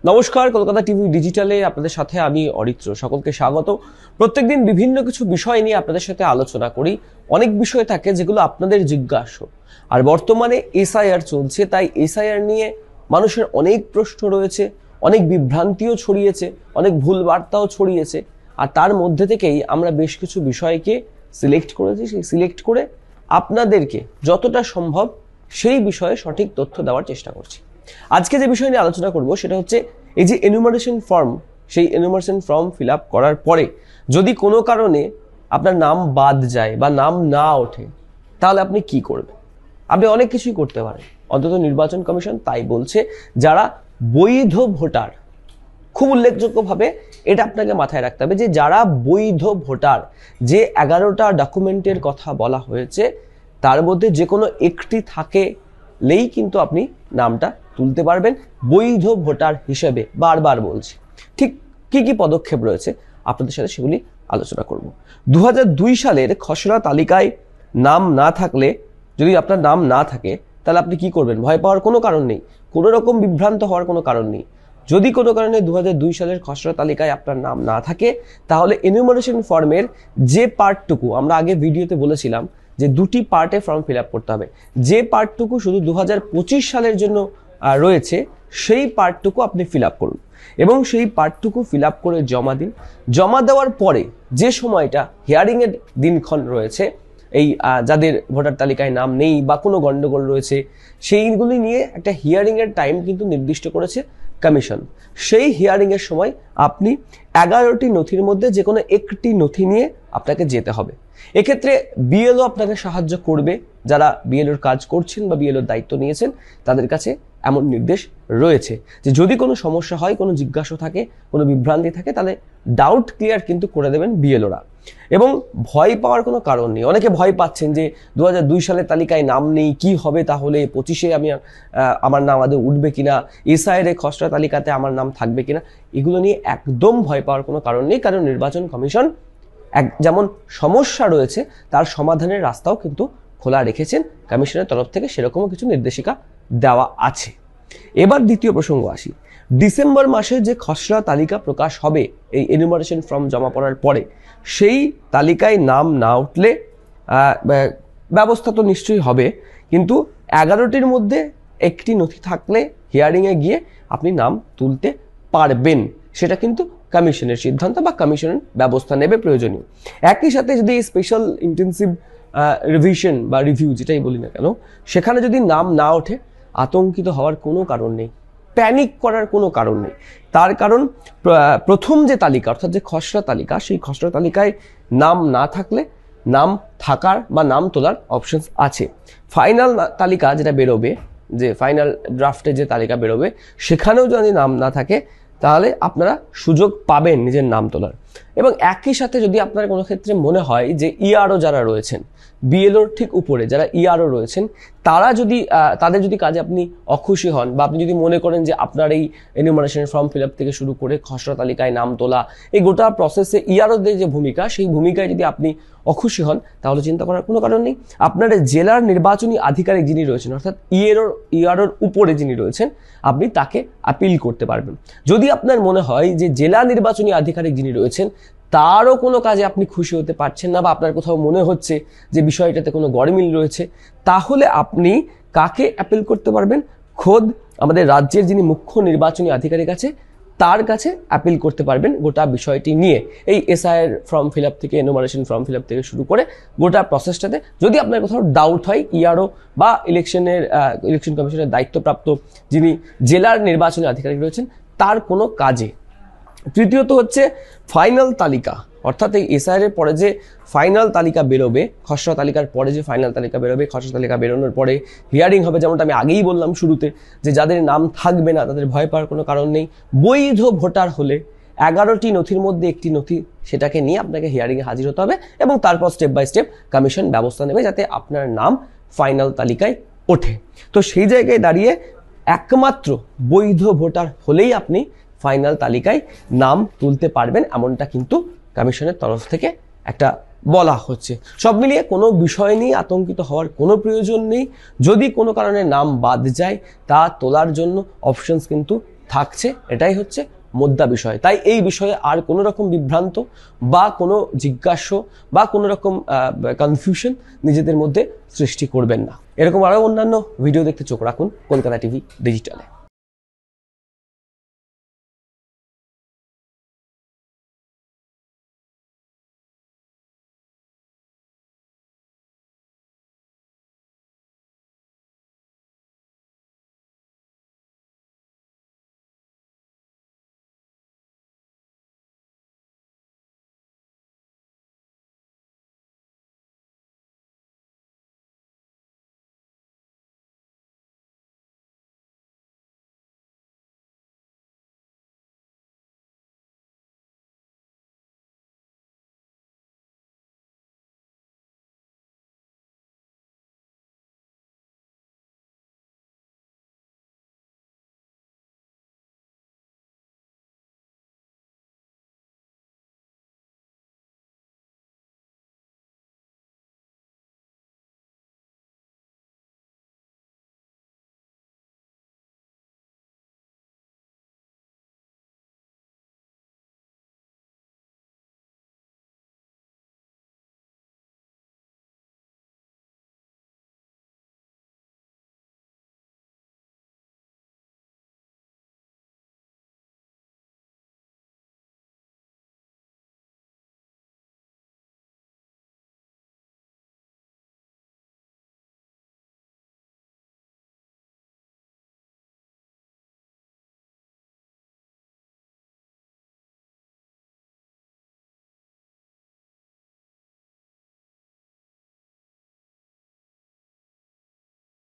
নমস্কার, কলকাতা টিভি ডিজিটালে আপনাদের সাথে আমি অরিত্র। সকলকে স্বাগত। প্রত্যেকদিন বিভিন্ন কিছু বিষয় নিয়ে আপনাদের সাথে আলোচনা করি। অনেক বিষয় থাকে যেগুলো আপনাদের জিজ্ঞাসা, আর বর্তমানে এসআইআর চলছে, তাই এসআইআর নিয়ে মানুষের অনেক প্রশ্ন রয়েছে, অনেক বিভ্রান্তিও ছড়িয়েছে, অনেক ভুল বার্তাও ছড়িয়েছে। আর তার মধ্যে থেকেই আমরা বেশ কিছু বিষয়কে সিলেক্ট করেছি। সেই সিলেক্ট করে আপনাদেরকে যতটা সম্ভব সেই বিষয়ে সঠিক তথ্য দেওয়ার চেষ্টা করছি। আজকে যে বিষয় নিয়ে আলোচনা করব সেটা হচ্ছে এই যে এনুমারেশন ফর্ম, সেই এনুমারেশন ফর্ম ফিল আপ করার পরে যদি কোনো কারণে আপনার নাম বাদ যায় বা নাম না ওঠে, তাহলে আপনি কি করবেন? আপনি অনেক কিছুই করতে পারেন। অন্তত নির্বাচন কমিশন তাই বলছে, যারা বৈধ ভোটার, খুব উল্লেখযোগ্যভাবে এটা আপনাকে মাথায় রাখতে হবে যে যারা বৈধ ভোটার, যে 11টা ডকুমেন্টের কথা বলা হয়েছে তার মধ্যে যে কোনো একটি থাকলেই কিন্তু আপনি নামটা তুলতে পারবেন বৈধ ভোটার হিসেবে। বারবার বলছি, ঠিক কি কি পদক্ষেপ রয়েছে আপনাদের সাথে সেগুলি আলোচনা করব। 2002 সালের খসড়া তালিকায় নাম না থাকলে, যদি আপনার নাম না থাকে তাহলে আপনি কি করবেন? ভয় পাওয়ার কোনো কারণ নেই, কোনো রকম বিভ্রান্ত হওয়ার কোনো কারণ নেই। যদি কোনো কারণে 2002 সালের খসড়া তালিকায় আপনার নাম না থাকে, তাহলে এনুমারেশন ফর্মের যে পার্টটুকু আমরা আগে ভিডিওতে বলেছিলাম যে দুটি পার্টে ফর্ম ফিল আপ করতে হবে, যে পার্টটুকু শুধু 2025 সালের জন্য রয়েছে সেই পার্টটুকু আপনি ফিল আপ করুন এবং সেই পার্টটুকু ফিল আপ করে জমা দিন। জমা দেওয়ার পরে যে সময়টা হিয়ারিংয়ের দিনক্ষণ রয়েছে, এই যাদের ভোটার তালিকায় নাম নেই বা কোনো গন্ডগোল রয়েছে, সেইগুলি নিয়ে একটা হিয়ারিংয়ের টাইম কিন্তু নির্দিষ্ট করেছে কমিশন। সেই হিয়ারিংয়ের সময় আপনি 11টি নথির মধ্যে যে কোনো একটি নথি নিয়ে আপনাকে যেতে হবে। এক্ষেত্রে বিএলও আপনাকে সাহায্য করবে, যারা বিএলওর কাজ করছেন বা বিএলওর দায়িত্ব নিয়েছেন তাদের কাছে এমন নির্দেশ রয়েছে যে যদি কোনো সমস্যা হয়, কোনো জিজ্ঞাসা থাকে, কোনো বিভ্রান্তি থাকে, তাহলে ডাউট ক্লিয়ার কিন্তু করে দেবেন বিএলওরা। এবং ভয় পাওয়ার কোনো কারণ নেই। অনেকে ভয় পাচ্ছেন যে 2002 সালের তালিকায় নাম নেই, কি হবে তাহলে 25-এ আমি আমার নাম আদৌ উঠবে কিনা, এসআইআর খসড়া তালিকাতে আমার নাম থাকবে কিনা, এগুলো নিয়ে একদম ভয় পাওয়ার কোনো কারণ নেই। কারণ নির্বাচন কমিশন যেমন সমস্যা রয়েছে তার সমাধানের রাস্তাও কিন্তু খোলা রেখেছেন কমিশনের তরফ থেকে, সেরকমও কিছু নির্দেশিকা দেওয়া আছে। এবার দ্বিতীয় প্রসঙ্গ আসি। ডিসেম্বর মাসে যে খসড়া তালিকা প্রকাশ হবে এই এনুমারেশন ফর্ম জমা পড়ার পরে, সেই তালিকায় নাম না উঠলে ব্যবস্থা তো নিশ্চয়ই হবে, কিন্তু 11টির মধ্যে একটি নথি থাকলে হিয়ারিংয়ে গিয়ে আপনি নাম তুলতে পারবেন। সেটা কিন্তু কমিশনের সিদ্ধান্ত বা কমিশনের ব্যবস্থা নেবে প্রয়োজনীয়। একই সাথে যদি স্পেশাল ইন্টেন্সিভ রিভিশন বা রিভিউ যেটাই বলি না কেন, সেখানে যদি নাম না ওঠে আতঙ্কিত হওয়ার কোনো কারণ নেই, প্যানিক করার কোনো কারণ নেই। তার কারণ প্রথম যে তালিকা অর্থাৎ যে খসড়া তালিকা, সেই খসড়া তালিকায় নাম না থাকলে নাম থাকার বা নাম তোলার অপশনস আছে। ফাইনাল তালিকা যেটা বেরোবে, যে ফাইনাল ড্রাফটে যে তালিকা বেরোবে, সেখানেও যদি নাম না থাকে তাহলে আপনারা সুযোগ পাবেন নিজের নাম তোলার। এবং একই সাথে যদি আপনার কোনো ক্ষেত্রে মনে হয় যে ইআরও যারা রয়েছেন, বিএলওর ঠিক উপরে যারা ইআরও রয়েছেন, তাদের যদি কাজে আপনি অখুশি হন বা আপনি যদি মনে করেন যে আপনার এই এনুমারেশন ফর্ম ফিল আপ থেকে শুরু করে খসড়া তালিকায় নাম তোলা, এই গোটা প্রসেসে ইআরওদের যে ভূমিকা, সেই ভূমিকায় যদি আপনি অখুশি হন, তাহলে চিন্তা করার কোনো কারণ নেই। আপনার জেলার নির্বাচনী আধিকারিক যিনি রয়েছেন অর্থাৎ ইআরওর উপরে যিনি রয়েছেন, আপনি তাকে আপিল করতে পারবেন। যদি আপনার মনে হয় যে জেলা নির্বাচনী আধিকারিক যিনি রয়েছেন তারও কোনো কাজে আপনি খুশি হতে পারছেন না বা আপনার কোথাও মনে হচ্ছে যে বিষয়টাতে কোনো গরমিল রয়েছে, তাহলে আপনি কাকে অ্যাপিল করতে পারবেন? খোদ আমাদের রাজ্যের যিনি মুখ্য নির্বাচনী আধিকারিক আছে তার কাছে অ্যাপিল করতে পারবেন গোটা বিষয়টি নিয়ে। এই এসআইআর ফর্ম ফিল আপ থেকে, এনুমারেশন ফর্ম ফিল আপ থেকে শুরু করে গোটা প্রসেসটাতে যদি আপনার কোথাও ডাউট হয়, ইআরও বা ইলেকশন কমিশনের দায়িত্বপ্রাপ্ত যিনি জেলার নির্বাচনী আধিকারিক রয়েছেন তার কোনো কাজে। তৃতীয়ত হচ্ছে ফাইনাল তালিকা, অর্থাৎ এই এসআইআর পরে যে ফাইনাল তালিকা বেরোবে, খসড়া তালিকার পরে যে ফাইনাল তালিকা বেরোবে, খসড়া তালিকা বেরোনোর পরে হিয়ারিং হবে। যেমনটা আমি আগেই বললাম শুরুতে, যে যাদের নাম থাকবে না তাদের ভয় পাওয়ার কোনো কারণ নেই। বৈধ ভোটার হলে 11টি নথির মধ্যে একটি নথি, সেটাকে নিয়ে আপনাকে হিয়ারিংয়ে হাজির হতে হবে এবং তারপর স্টেপ বাই স্টেপ কমিশন ব্যবস্থা নেবে যাতে আপনার নাম ফাইনাল তালিকায় ওঠে। তো সেই জায়গায় দাঁড়িয়ে একমাত্র বৈধ ভোটার হলেই আপনি ফাইনাল তালিকায় নাম তুলতে পারবেন, এমনটা কিন্তু কমিশনের তরফ থেকে একটা বলা হচ্ছে। সব মিলিয়ে কোনো বিষয় নিয়ে আতঙ্কিত হওয়ার কোনো প্রয়োজন নেই। যদি কোনো কারণে নাম বাদ যায়, তা তোলার জন্য অপশনস কিন্তু থাকছে, এটাই হচ্ছে মোদ্দা বিষয়। তাই এই বিষয়ে আর কোনো রকম বিভ্রান্ত বা কোনো জিজ্ঞাস্য বা কোনো রকম কনফিউশন নিজেদের মধ্যে সৃষ্টি করবেন না। এরকম আরও অন্যান্য ভিডিও দেখতে চোখ রাখুন কলকাতা টিভি ডিজিটালে।